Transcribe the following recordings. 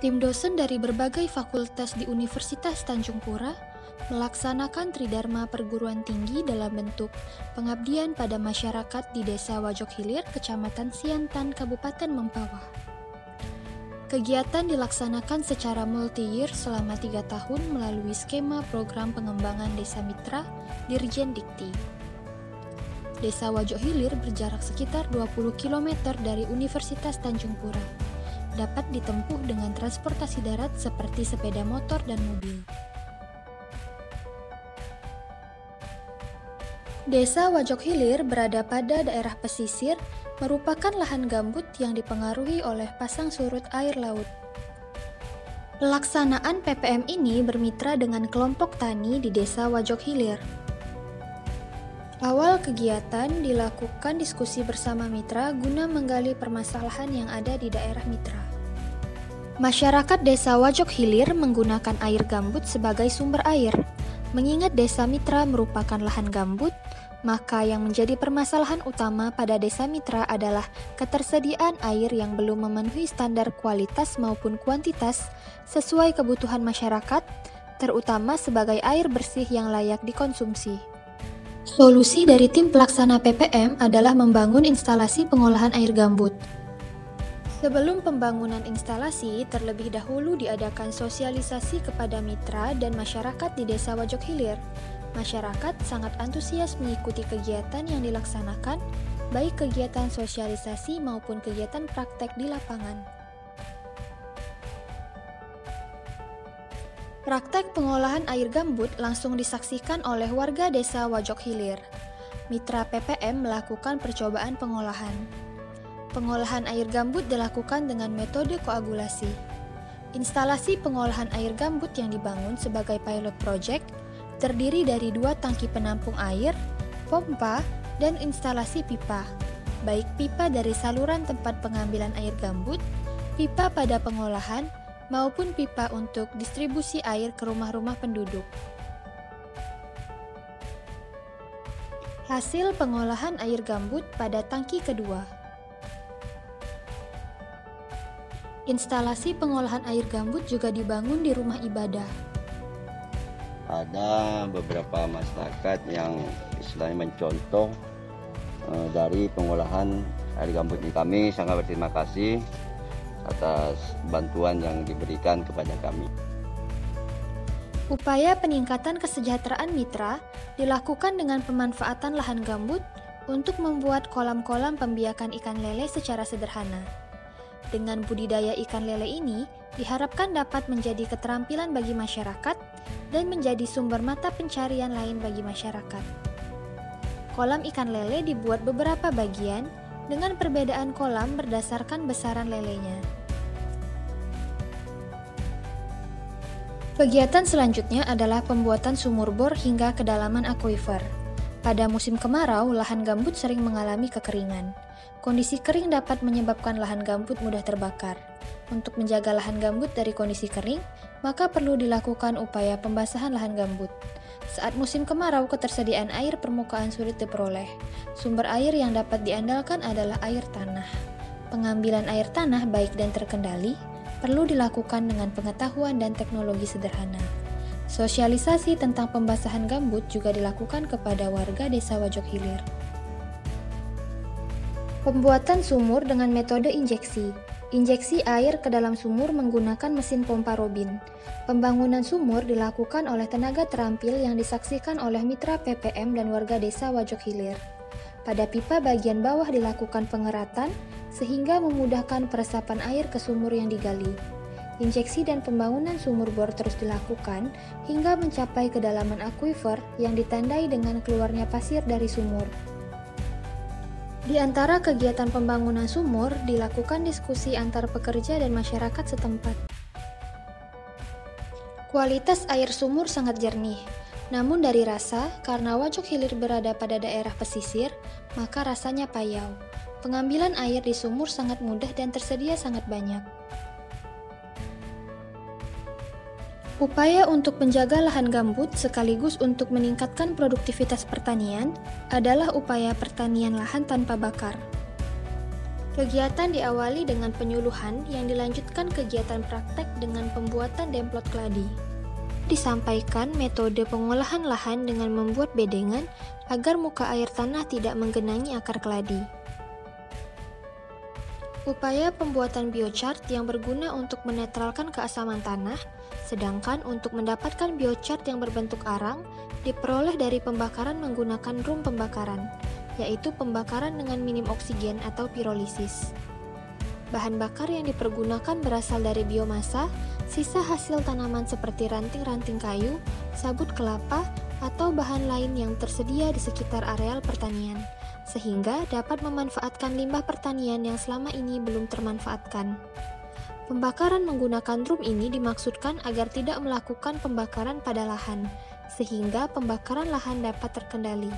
Tim dosen dari berbagai fakultas di Universitas Tanjung Pura melaksanakan Tridharma Perguruan Tinggi dalam bentuk pengabdian pada masyarakat di Desa Wajok Hilir, Kecamatan Siantan, Kabupaten Mempawah. Kegiatan dilaksanakan secara multi-year selama 3 tahun melalui skema program pengembangan Desa Mitra Dirjen Dikti. Desa Wajok Hilir berjarak sekitar 20 km dari Universitas Tanjung Pura. Dapat ditempuh dengan transportasi darat seperti sepeda motor dan mobil. Desa Wajok Hilir berada pada daerah pesisir, merupakan lahan gambut yang dipengaruhi oleh pasang surut air laut. Pelaksanaan PPM ini bermitra dengan kelompok tani di Desa Wajok Hilir. Awal kegiatan dilakukan diskusi bersama mitra guna menggali permasalahan yang ada di daerah mitra. Masyarakat Desa Wajok Hilir menggunakan air gambut sebagai sumber air. Mengingat Desa Mitra merupakan lahan gambut, maka yang menjadi permasalahan utama pada Desa Mitra adalah ketersediaan air yang belum memenuhi standar kualitas maupun kuantitas sesuai kebutuhan masyarakat, terutama sebagai air bersih yang layak dikonsumsi. Solusi dari tim pelaksana PPM adalah membangun instalasi pengolahan air gambut. Sebelum pembangunan instalasi, terlebih dahulu diadakan sosialisasi kepada mitra dan masyarakat di Desa Wajok Hilir. Masyarakat sangat antusias mengikuti kegiatan yang dilaksanakan, baik kegiatan sosialisasi maupun kegiatan praktek di lapangan. Praktek pengolahan air gambut langsung disaksikan oleh warga Desa Wajok Hilir. Mitra PPM melakukan percobaan pengolahan. Pengolahan air gambut dilakukan dengan metode koagulasi. Instalasi pengolahan air gambut yang dibangun sebagai pilot project terdiri dari 2 tangki penampung air, pompa, dan instalasi pipa, baik pipa dari saluran tempat pengambilan air gambut, pipa pada pengolahan, maupun pipa untuk distribusi air ke rumah-rumah penduduk. Hasil pengolahan air gambut pada tangki kedua. Instalasi pengolahan air gambut juga dibangun di rumah ibadah. Ada beberapa masyarakat yang istilahnya mencontoh dari pengolahan air gambut ini. Kami sangat berterima kasih atas bantuan yang diberikan kepada kami. Upaya peningkatan kesejahteraan mitra dilakukan dengan pemanfaatan lahan gambut untuk membuat kolam-kolam pembiakan ikan lele secara sederhana. Dengan budidaya ikan lele ini, diharapkan dapat menjadi keterampilan bagi masyarakat dan menjadi sumber mata pencarian lain bagi masyarakat. Kolam ikan lele dibuat beberapa bagian dengan perbedaan kolam berdasarkan besaran lelenya. Kegiatan selanjutnya adalah pembuatan sumur bor hingga kedalaman akuifer. Pada musim kemarau, lahan gambut sering mengalami kekeringan. Kondisi kering dapat menyebabkan lahan gambut mudah terbakar. Untuk menjaga lahan gambut dari kondisi kering, maka perlu dilakukan upaya pembasahan lahan gambut. Saat musim kemarau, ketersediaan air permukaan sulit diperoleh. Sumber air yang dapat diandalkan adalah air tanah. Pengambilan air tanah baik dan terkendali perlu dilakukan dengan pengetahuan dan teknologi sederhana. Sosialisasi tentang pembasahan gambut juga dilakukan kepada warga Desa Wajok Hilir. Pembuatan sumur dengan metode injeksi. Injeksi air ke dalam sumur menggunakan mesin pompa robin. Pembangunan sumur dilakukan oleh tenaga terampil yang disaksikan oleh mitra PPM dan warga Desa Wajok Hilir. Pada pipa bagian bawah dilakukan pengeratan sehingga memudahkan peresapan air ke sumur yang digali. Injeksi dan pembangunan sumur bor terus dilakukan hingga mencapai kedalaman akuifer yang ditandai dengan keluarnya pasir dari sumur. Di antara kegiatan pembangunan sumur, dilakukan diskusi antar pekerja dan masyarakat setempat. Kualitas air sumur sangat jernih, namun dari rasa, karena Wajok Hilir berada pada daerah pesisir, maka rasanya payau. Pengambilan air di sumur sangat mudah dan tersedia sangat banyak. Upaya untuk menjaga lahan gambut sekaligus untuk meningkatkan produktivitas pertanian adalah upaya pertanian lahan tanpa bakar. Kegiatan diawali dengan penyuluhan yang dilanjutkan kegiatan praktek dengan pembuatan demplot keladi. Disampaikan metode pengolahan lahan dengan membuat bedengan agar muka air tanah tidak menggenangi akar keladi. Upaya pembuatan biochart yang berguna untuk menetralkan keasaman tanah, sedangkan untuk mendapatkan biochart yang berbentuk arang diperoleh dari pembakaran menggunakan drum pembakaran, yaitu pembakaran dengan minim oksigen atau pirolisis. Bahan bakar yang dipergunakan berasal dari biomasa, sisa hasil tanaman seperti ranting-ranting kayu, sabut kelapa, atau bahan lain yang tersedia di sekitar areal pertanian, sehingga dapat memanfaatkan limbah pertanian yang selama ini belum termanfaatkan. Pembakaran menggunakan drum ini dimaksudkan agar tidak melakukan pembakaran pada lahan, sehingga pembakaran lahan dapat terkendali.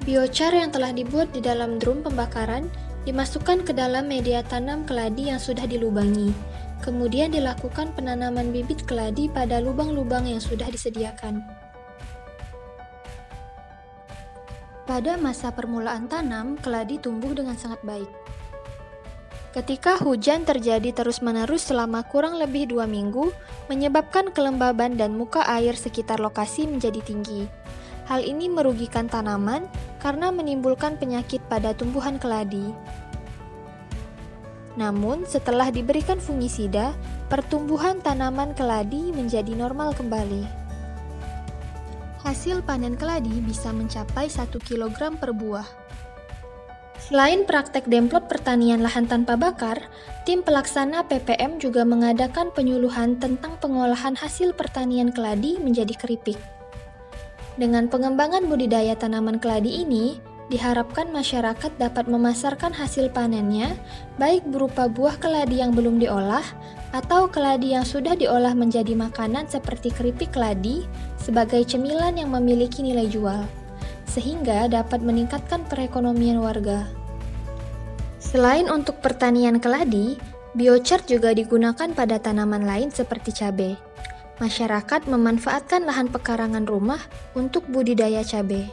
Biochar yang telah dibuat di dalam drum pembakaran dimasukkan ke dalam media tanam keladi yang sudah dilubangi. Kemudian dilakukan penanaman bibit keladi pada lubang-lubang yang sudah disediakan. Pada masa permulaan tanam, keladi tumbuh dengan sangat baik. Ketika hujan terjadi terus-menerus selama kurang lebih 2 minggu, menyebabkan kelembaban dan muka air sekitar lokasi menjadi tinggi. Hal ini merugikan tanaman karena menimbulkan penyakit pada tumbuhan keladi. Namun, setelah diberikan fungisida, pertumbuhan tanaman keladi menjadi normal kembali. Hasil panen keladi bisa mencapai 1 kg per buah. Selain praktek demplot pertanian lahan tanpa bakar, tim pelaksana PPM juga mengadakan penyuluhan tentang pengolahan hasil pertanian keladi menjadi keripik. Dengan pengembangan budidaya tanaman keladi ini, diharapkan masyarakat dapat memasarkan hasil panennya, baik berupa buah keladi yang belum diolah, atau keladi yang sudah diolah menjadi makanan seperti keripik keladi, sebagai cemilan yang memiliki nilai jual, sehingga dapat meningkatkan perekonomian warga. Selain untuk pertanian keladi, biochar juga digunakan pada tanaman lain seperti cabai. Masyarakat memanfaatkan lahan pekarangan rumah untuk budidaya cabai.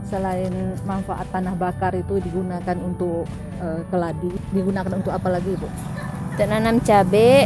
Selain manfaat tanah bakar itu digunakan untuk keladi, digunakan untuk apa lagi, Bu? Tanam cabai,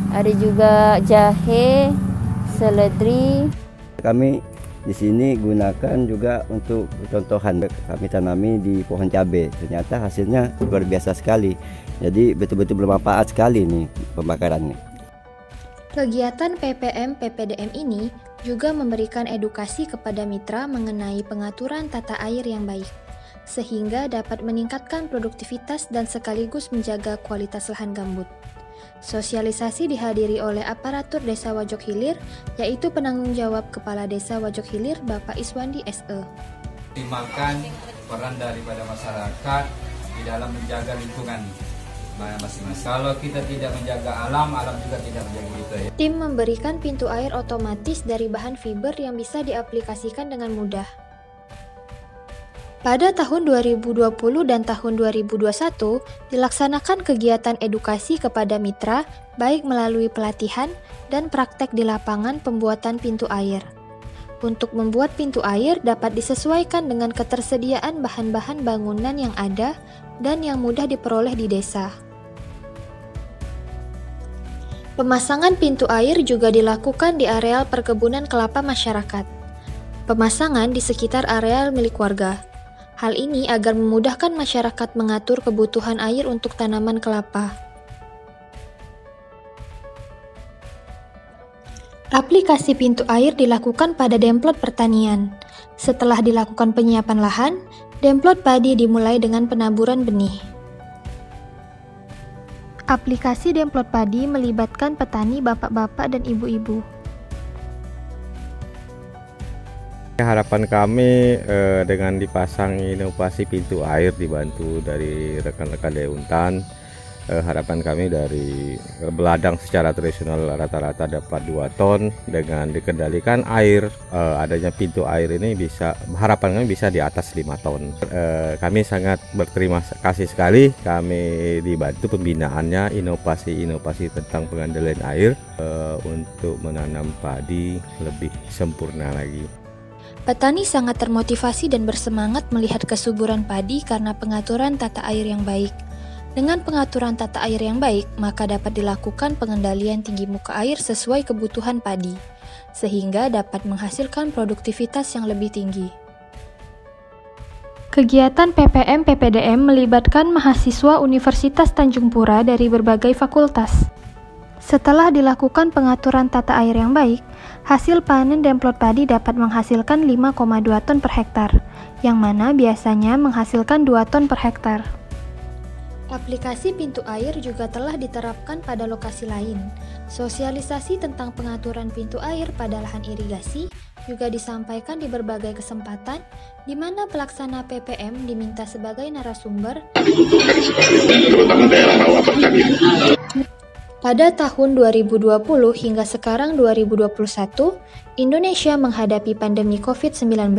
ada juga jahe, seledri. Kami di sini gunakan juga untuk contohan, kami tanami di pohon cabai. Ternyata hasilnya luar biasa sekali. Jadi betul-betul bermanfaat sekali nih pembakarannya. Kegiatan PPM PPDM ini juga memberikan edukasi kepada mitra mengenai pengaturan tata air yang baik, sehingga dapat meningkatkan produktivitas dan sekaligus menjaga kualitas lahan gambut. Sosialisasi dihadiri oleh aparatur Desa Wajok Hilir, yaitu penanggung jawab Kepala Desa Wajok Hilir, Bapak Iswandi SE. Optimalkan peran daripada masyarakat di dalam menjaga lingkungan masing-masing. Kalau kita tidak menjaga alam, alam juga tidak menjaga kita, ya. Tim memberikan pintu air otomatis dari bahan fiber yang bisa diaplikasikan dengan mudah. Pada tahun 2020 dan tahun 2021, dilaksanakan kegiatan edukasi kepada mitra, baik melalui pelatihan dan praktek di lapangan pembuatan pintu air. Untuk membuat pintu air dapat disesuaikan dengan ketersediaan bahan-bahan bangunan yang ada dan yang mudah diperoleh di desa. Pemasangan pintu air juga dilakukan di areal perkebunan kelapa masyarakat. Pemasangan di sekitar areal milik warga. Hal ini agar memudahkan masyarakat mengatur kebutuhan air untuk tanaman kelapa. Aplikasi pintu air dilakukan pada demplot pertanian. Setelah dilakukan penyiapan lahan, demplot padi dimulai dengan penaburan benih. Aplikasi demplot padi melibatkan petani bapak-bapak dan ibu-ibu. Harapan kami dengan dipasang inovasi pintu air dibantu dari rekan-rekan Deuntan, Harapan kami dari beladang secara tradisional rata-rata dapat 2 ton, dengan dikendalikan air, adanya pintu air ini harapan kami bisa di atas 5 ton. Kami sangat berterima kasih sekali, kami dibantu pembinaannya, inovasi tentang pengendalian air untuk menanam padi lebih sempurna lagi. Petani sangat termotivasi dan bersemangat melihat kesuburan padi karena pengaturan tata air yang baik. Dengan pengaturan tata air yang baik, maka dapat dilakukan pengendalian tinggi muka air sesuai kebutuhan padi, sehingga dapat menghasilkan produktivitas yang lebih tinggi. Kegiatan PPM-PPDM melibatkan mahasiswa Universitas Tanjung Pura dari berbagai fakultas. Setelah dilakukan pengaturan tata air yang baik, hasil panen demplot padi dapat menghasilkan 5,2 ton per hektar, yang mana biasanya menghasilkan 2 ton per hektar. Aplikasi pintu air juga telah diterapkan pada lokasi lain. Sosialisasi tentang pengaturan pintu air pada lahan irigasi juga disampaikan di berbagai kesempatan, di mana pelaksana PPM diminta sebagai narasumber. Pada tahun 2020 hingga sekarang 2021, Indonesia menghadapi pandemi COVID-19.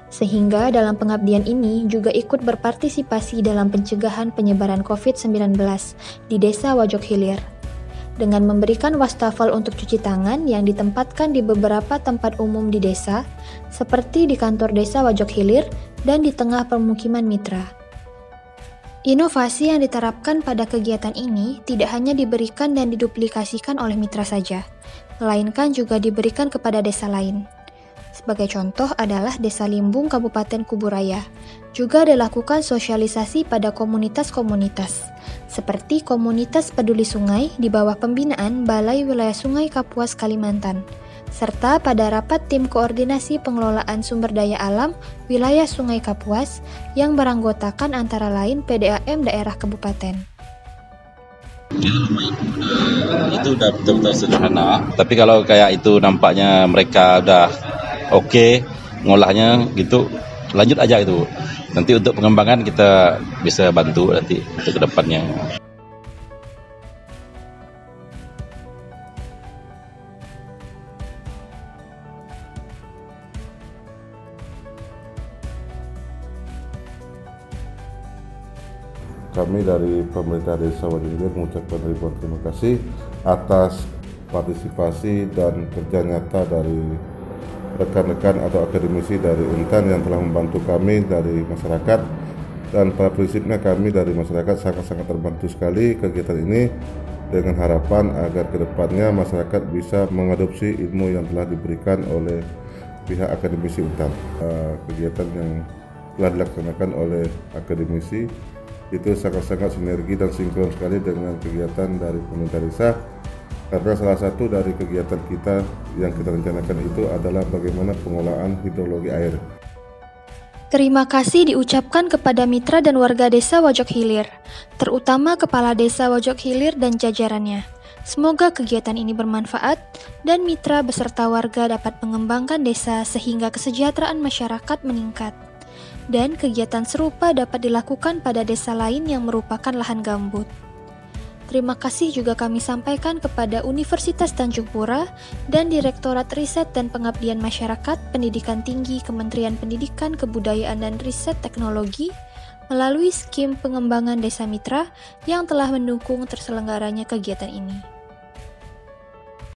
Sehingga dalam pengabdian ini juga ikut berpartisipasi dalam pencegahan penyebaran COVID-19 di Desa Wajok Hilir. Dengan memberikan wastafel untuk cuci tangan yang ditempatkan di beberapa tempat umum di desa, seperti di kantor Desa Wajok Hilir dan di tengah permukiman mitra. Inovasi yang diterapkan pada kegiatan ini tidak hanya diberikan dan diduplikasikan oleh mitra saja, melainkan juga diberikan kepada desa lain. Sebagai contoh adalah Desa Limbung Kabupaten Kuburaya. Juga dilakukan sosialisasi pada komunitas-komunitas, seperti Komunitas Peduli Sungai di bawah pembinaan Balai Wilayah Sungai Kapuas Kalimantan, serta pada rapat tim koordinasi pengelolaan sumber daya alam wilayah Sungai Kapuas yang beranggotakan antara lain PDAM daerah kabupaten. Itu udah betul-betul sederhana, tapi kalau kayak itu nampaknya mereka udah oke ngolahnya gitu, lanjut aja itu. Nanti untuk pengembangan kita bisa bantu nanti untuk kedepannya. Kami dari pemerintah Desa Wajok Hilir mengucapkan ribuan terima kasih atas partisipasi dan kerja nyata dari rekan-rekan atau akademisi dari Untan yang telah membantu kami dari masyarakat, dan pada prinsipnya kami dari masyarakat sangat-sangat terbantu sekali kegiatan ini, dengan harapan agar kedepannya masyarakat bisa mengadopsi ilmu yang telah diberikan oleh pihak akademisi Untan. Kegiatan yang telah dilaksanakan oleh akademisi itu sangat-sangat sinergi dan sinkron sekali dengan kegiatan dari pemerintah desa, karena salah satu dari kegiatan kita yang kita rencanakan itu adalah bagaimana pengolahan hidrologi air. Terima kasih diucapkan kepada mitra dan warga Desa Wajok Hilir, terutama Kepala Desa Wajok Hilir dan jajarannya. Semoga kegiatan ini bermanfaat dan mitra beserta warga dapat mengembangkan desa sehingga kesejahteraan masyarakat meningkat. Dan kegiatan serupa dapat dilakukan pada desa lain yang merupakan lahan gambut. Terima kasih juga kami sampaikan kepada Universitas Tanjung Pura dan Direktorat Riset dan Pengabdian Masyarakat Pendidikan Tinggi Kementerian Pendidikan, Kebudayaan dan Riset Teknologi melalui skim pengembangan desa mitra yang telah mendukung terselenggaranya kegiatan ini.